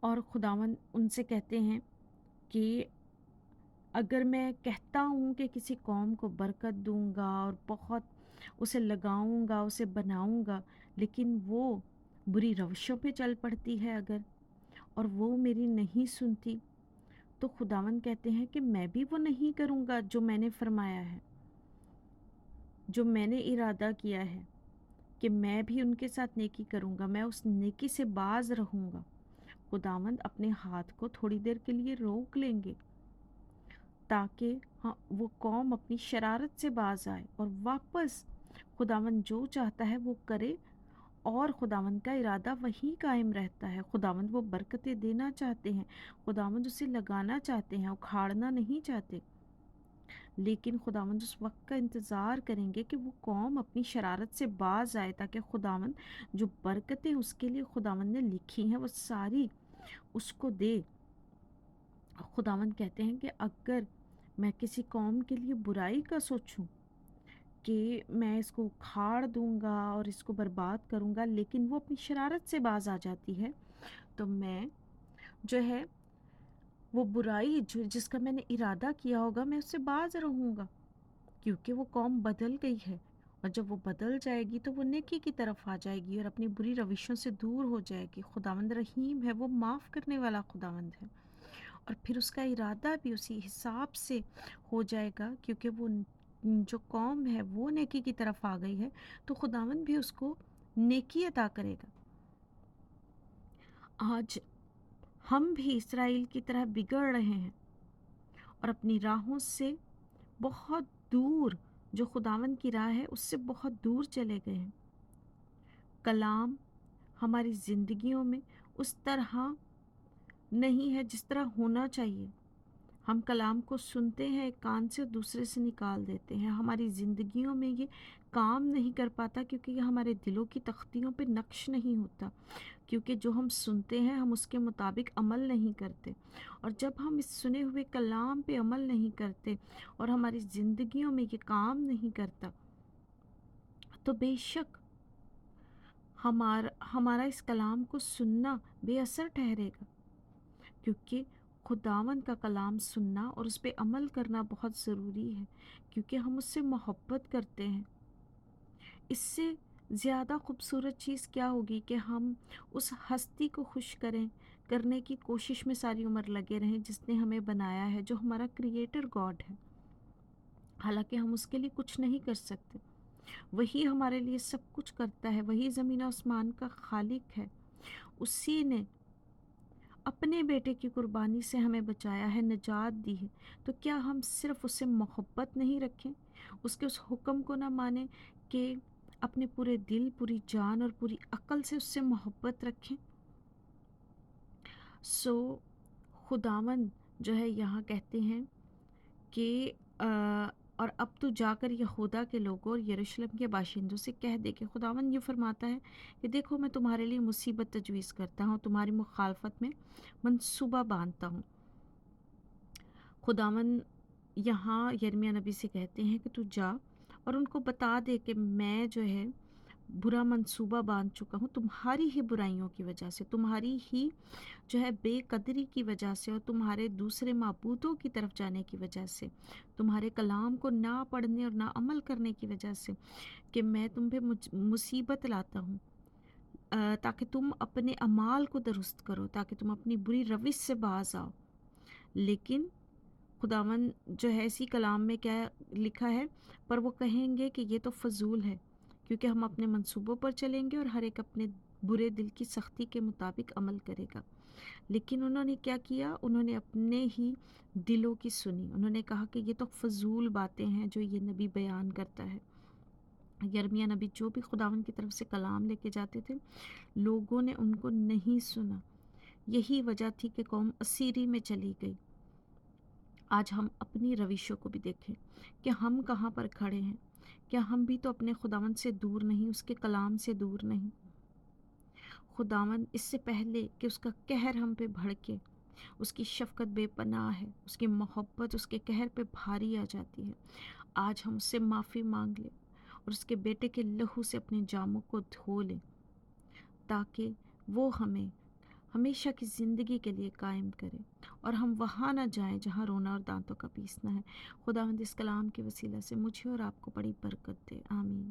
اور خداوند ان سے کہتے ہیں کہ اگر میں کہتا ہوں کہ کسی قوم کو برکت دوں گا اور بہت اسے لگاؤں گا، اسے بناؤں گا، لیکن وہ بری روشوں پہ چل پڑتی ہے اگر، اور وہ میری نہیں سنتی، تو خداوند کہتے ہیں کہ میں بھی وہ نہیں کروں گا جو میں نے فرمایا ہے، جو میں نے ارادہ کیا ہے کہ میں بھی ان کے ساتھ نیکی کروں گا، میں اس نیکی سے باز رہوں گا۔ خداوند اپنے ہاتھ کو تھوڑی دیر کے لیے روک لیں گے تاکہ وہ قوم اپنی شرارت سے باز آئے اور واپس خداوند جو چاہتا ہے وہ کرے، اور خداوند کا ارادہ وہی قائم رہتا ہے۔ خداوند وہ برکتیں دینا چاہتے ہیں، خداوند اسے لگانا چاہتے ہیں، اکھاڑنا نہیں چاہتے، لیکن خداوند اس وقت کا انتظار کریں گے کہ وہ قوم اپنی شرارت سے باز آئے تاکہ خداوند جو برکتیں اس کے لیے خداوند نے لکھی ہیں وہ ساری اس کو دے۔ خداوند کہتے ہیں کہ اگر میں کسی قوم کے لیے برائی کا سوچوں کہ میں اس کو اکھاڑ دوں گا اور اس کو برباد کروں گا، لیکن وہ اپنی شرارت سے باز آ جاتی ہے، تو میں جو ہے وہ برائی جس کا میں نے ارادہ کیا ہوگا میں اس سے باز رہوں گا، کیونکہ وہ قوم بدل گئی ہے، اور جب وہ بدل جائے گی تو وہ نیکی کی طرف آ جائے گی اور اپنی بری روشوں سے دور ہو جائے گی۔ خداوند رحیم ہے، وہ معاف کرنے والا خداوند ہے، اور پھر اس کا ارادہ بھی اسی حساب سے ہو جائے گا، کیونکہ وہ جو قوم ہے وہ نیکی کی طرف آ گئی ہے تو خداوند بھی اس کو نیکی عطا کرے گا۔ آج ہم بھی اسرائیل کی طرح بگڑ رہے ہیں اور اپنی راہوں سے بہت دور، جو خداوند کی راہ ہے اس سے بہت دور چلے گئے ہیں۔ کلام ہماری زندگیوں میں اس طرح نہیں ہے جس طرح ہونا چاہیے۔ ہم کلام کو سنتے ہیں ایک کان سے دوسرے سے نکال دیتے ہیں، ہماری زندگیوں میں یہ کام نہیں کر پاتا کیونکہ یہ ہمارے دلوں کی تختیوں پہ نقش نہیں ہوتا، کیونکہ جو ہم سنتے ہیں ہم اس کے مطابق عمل نہیں کرتے، اور جب ہم اس سنے ہوئے کلام پہ عمل نہیں کرتے اور ہماری زندگیوں میں یہ کام نہیں کرتا، تو بے شک ہمارا اس کلام کو سننا بے اثر ٹھہرے گا، کیونکہ خداوند کا کلام سننا اور اس پہ عمل کرنا بہت ضروری ہے، کیونکہ ہم اس سے محبت کرتے ہیں۔ اس سے زیادہ خوبصورت چیز کیا ہوگی کہ ہم اس ہستی کو خوش کرنے کی کوشش میں ساری عمر لگے رہیں جس نے ہمیں بنایا ہے، جو ہمارا کریٹر گاڈ ہے، حالانکہ ہم اس کے لیے کچھ نہیں کر سکتے، وہی ہمارے لیے سب کچھ کرتا ہے، وہی زمین و آسمان کا خالق ہے، اسی نے اپنے بیٹے کی قربانی سے ہمیں بچایا ہے، نجات دی ہے، تو کیا ہم صرف اس سے محبت نہیں رکھیں، اس کے اس حکم کو نہ مانیں کہ اپنے پورے دل، پوری جان اور پوری عقل سے اس سے محبت رکھیں؟ خداوند جو ہے یہاں کہتے ہیں کہ اور اب تو جا کر یہودا کے لوگوں اور یروشلم کے باشندوں سے کہہ دے کہ خداوند یہ فرماتا ہے کہ دیکھو میں تمہارے لیے مصیبت تجویز کرتا ہوں، تمہاری مخالفت میں منصوبہ باندھتا ہوں۔ خداوند یہاں یرمیہ نبی سے کہتے ہیں کہ تو جا اور ان کو بتا دے کہ میں جو ہے برا منصوبہ باندھ چکا ہوں تمہاری ہی برائیوں کی وجہ سے، تمہاری ہی جو ہے بے قدری کی وجہ سے، اور تمہارے دوسرے معبودوں کی طرف جانے کی وجہ سے، تمہارے کلام کو نہ پڑھنے اور نہ عمل کرنے کی وجہ سے، کہ میں تم پہ مصیبت لاتا ہوں تاکہ تم اپنے اعمال کو درست کرو، تاکہ تم اپنی بری روش سے باز آؤ۔ لیکن خداوند جو ہے اسی کلام میں کیا لکھا ہے، پر وہ کہیں گے کہ یہ تو فضول ہے، کیونکہ ہم اپنے منصوبوں پر چلیں گے اور ہر ایک اپنے برے دل کی سختی کے مطابق عمل کرے گا۔ لیکن انہوں نے کیا کیا؟ انہوں نے اپنے ہی دلوں کی سنی، انہوں نے کہا کہ یہ تو فضول باتیں ہیں جو یہ نبی بیان کرتا ہے۔ یرمیہ نبی جو بھی خداوند کی طرف سے کلام لے کے جاتے تھے، لوگوں نے ان کو نہیں سنا، یہی وجہ تھی کہ قوم اسیری میں چلی گئی۔ آج ہم اپنی روشوں کو بھی دیکھیں کہ ہم کہاں پر کھڑے ہیں، کیا ہم بھی تو اپنے خداوند سے دور نہیں، اس کے کلام سے دور نہیں؟ خداوند اس سے پہلے کہ اس کا قہر ہم پہ بھڑکے، اس کی شفقت بے پناہ ہے، اس کی محبت اس کے قہر پہ بھاری آ جاتی ہے۔ آج ہم اس سے معافی مانگ لیں اور اس کے بیٹے کے لہو سے اپنے جاموں کو دھو لیں، تاکہ وہ ہمیں ہمیشہ کی زندگی کے لیے قائم کرے، اور ہم وہاں نہ جائیں جہاں رونا اور دانتوں کا پیسنا ہے۔ خداوند اس کلام کے وسیلہ سے مجھے اور آپ کو بڑی برکت دے، آمین۔